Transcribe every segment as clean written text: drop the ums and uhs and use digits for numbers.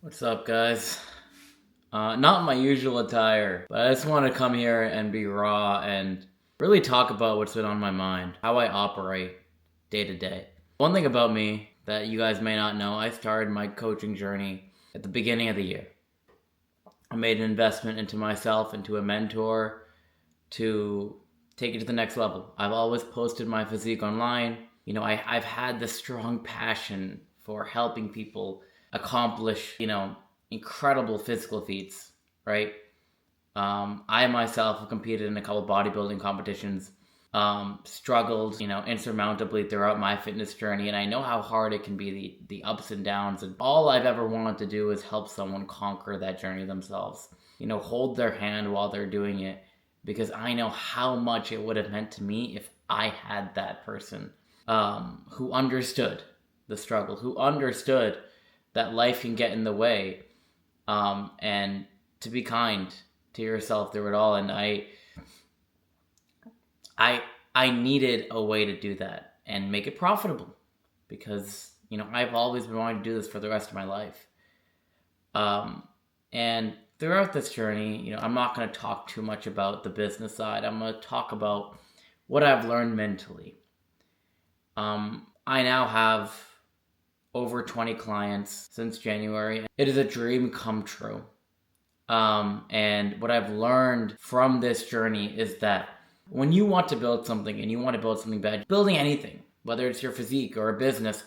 What's up, guys? Not my usual attire, but I just want to come here and be raw and really talk about what's been on my mind, how I operate day to day. One thing about me that you guys may not know, I started my coaching journey at the beginning of the year. I made an investment into myself, into a mentor to take it to the next level. I've always posted my physique online. I've had this strong passion for helping people accomplish, incredible physical feats, right? I myself have competed in a couple bodybuilding competitions, struggled, insurmountably throughout my fitness journey, and I know how hard it can be, the ups and downs, and all I've ever wanted to do is help someone conquer that journey themselves. Hold their hand while they're doing it, because I know how much it would have meant to me if I had that person who understood the struggle, who understood that life can get in the way, and to be kind to yourself through it all. And I needed a way to do that and make it profitable, because I've always been wanting to do this for the rest of my life. And throughout this journey, I'm not going to talk too much about the business side. I'm going to talk about what I've learned mentally. I now have over 20 clients since January. It is a dream come true. And what I've learned from this journey is that when you want to build something and you want to build something bad, building anything, whether it's your physique or a business,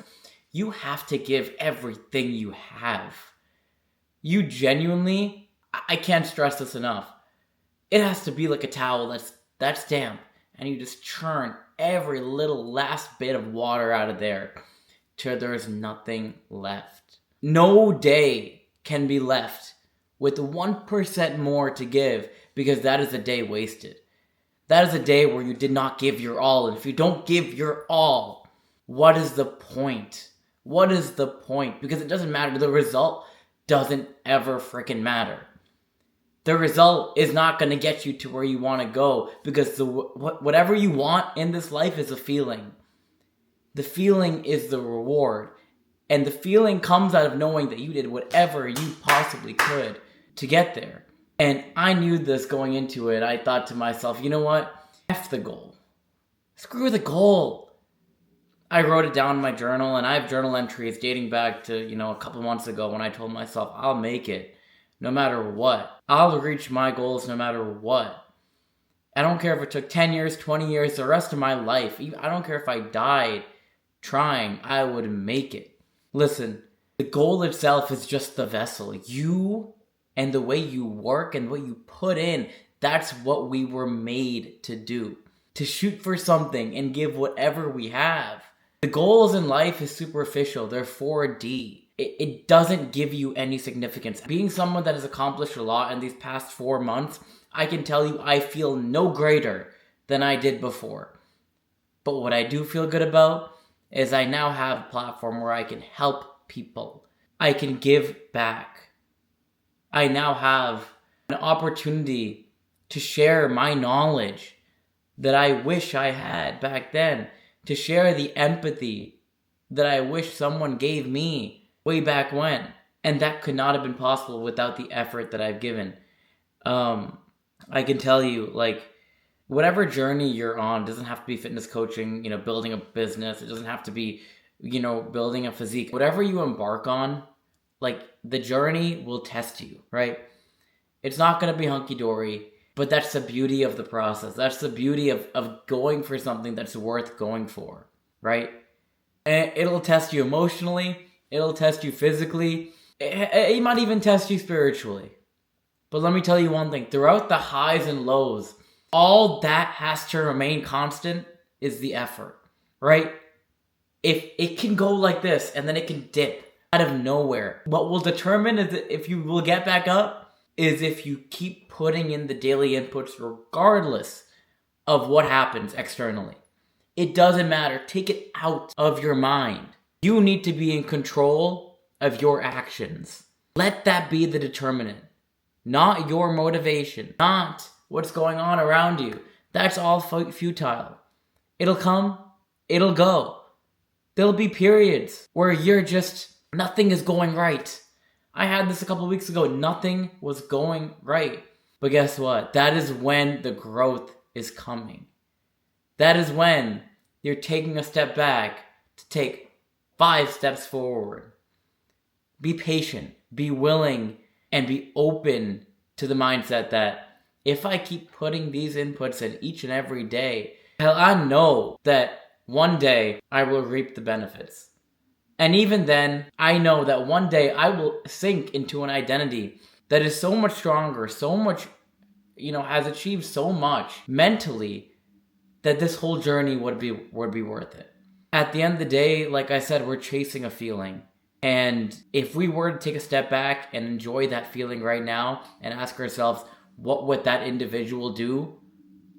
you have to give everything you have. You genuinely, I can't stress this enough. It has to be like a towel that's damp, and you just churn every little last bit of water out of there till there's nothing left. No day can be left with 1% more to give, because that is a day wasted. That is a day where you did not give your all. And if you don't give your all, what is the point? What is the point? Because it doesn't matter. The result doesn't ever freaking matter. The result is not going to get you to where you want to go, because whatever you want in this life is a feeling. The feeling is the reward. And the feeling comes out of knowing that you did whatever you possibly could to get there. And I knew this going into it. I thought to myself, you know what? F the goal. Screw the goal. I wrote it down in my journal, and I have journal entries dating back to, a couple months ago when I told myself, I'll make it no matter what. I'll reach my goals no matter what. I don't care if it took 10 years, 20 years, the rest of my life. I don't care if I died trying, I would make it. Listen, the goal itself is just the vessel. You and the way you work and what you put in, that's what we were made to do. To shoot for something and give whatever we have. The goals in life is superficial. They're 4D. It doesn't give you any significance. Being someone that has accomplished a lot in these past 4 months, I can tell you I feel no greater than I did before. But what I do feel good about is I now have a platform where I can help people. I can give back. I now have an opportunity to share my knowledge that I wish I had back then, to share the empathy that I wish someone gave me way back when. And that could not have been possible without the effort that I've given. I can tell you, whatever journey you're on, doesn't have to be fitness coaching, building a business. It doesn't have to be, building a physique. Whatever you embark on, the journey will test you, right? It's not going to be hunky-dory, but that's the beauty of the process. That's the beauty of going for something that's worth going for, right? And it'll test you emotionally. It'll test you physically. It might even test you spiritually. But let me tell you one thing. Throughout the highs and lows, all that has to remain constant is the effort, right? If it can go like this and then it can dip out of nowhere, what will determine is if you will get back up is if you keep putting in the daily inputs regardless of what happens externally. It doesn't matter. Take it out of your mind. You need to be in control of your actions. Let that be the determinant. Not your motivation. Not what's going on around you. That's all futile. It'll come. It'll go. There'll be periods where nothing is going right. I had this a couple weeks ago. Nothing was going right. But guess what? That is when the growth is coming. That is when you're taking a step back to take 5 steps forward. Be patient, be willing, and be open to the mindset that if I keep putting these inputs in each and every day, hell, I know that one day I will reap the benefits. And even then, I know that one day I will sink into an identity that is so much stronger, so much, has achieved so much mentally, that this whole journey would be worth it. At the end of the day, like I said, we're chasing a feeling. And if we were to take a step back and enjoy that feeling right now and ask ourselves, what would that individual do?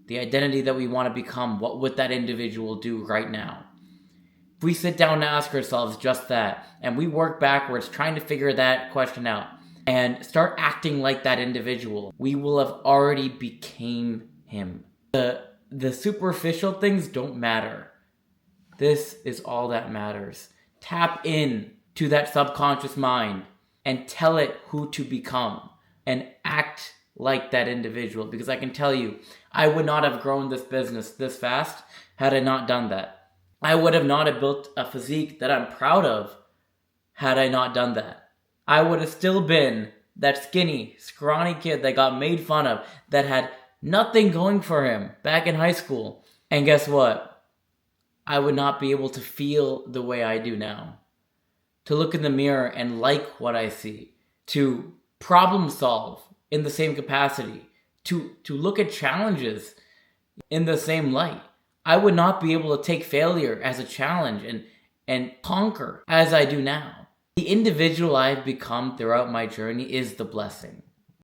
The identity that we want to become, what would that individual do right now? If we sit down and ask ourselves just that, and we work backwards trying to figure that question out and start acting like that individual, we will have already became him. The superficial things don't matter. This is all that matters. Tap in to that subconscious mind and tell it who to become and act like that individual. Because I can tell you, I would not have grown this business this fast had I not done that. I would have not have built a physique that I'm proud of had I not done that. I would have still been that skinny, scrawny kid that got made fun of, that had nothing going for him back in high school. And guess what? I would not be able to feel the way I do now. To look in the mirror and like what I see. To problem solve in the same capacity. To look at challenges in the same light. I would not be able to take failure as a challenge and conquer as I do now. The individual I've become throughout my journey is the blessing.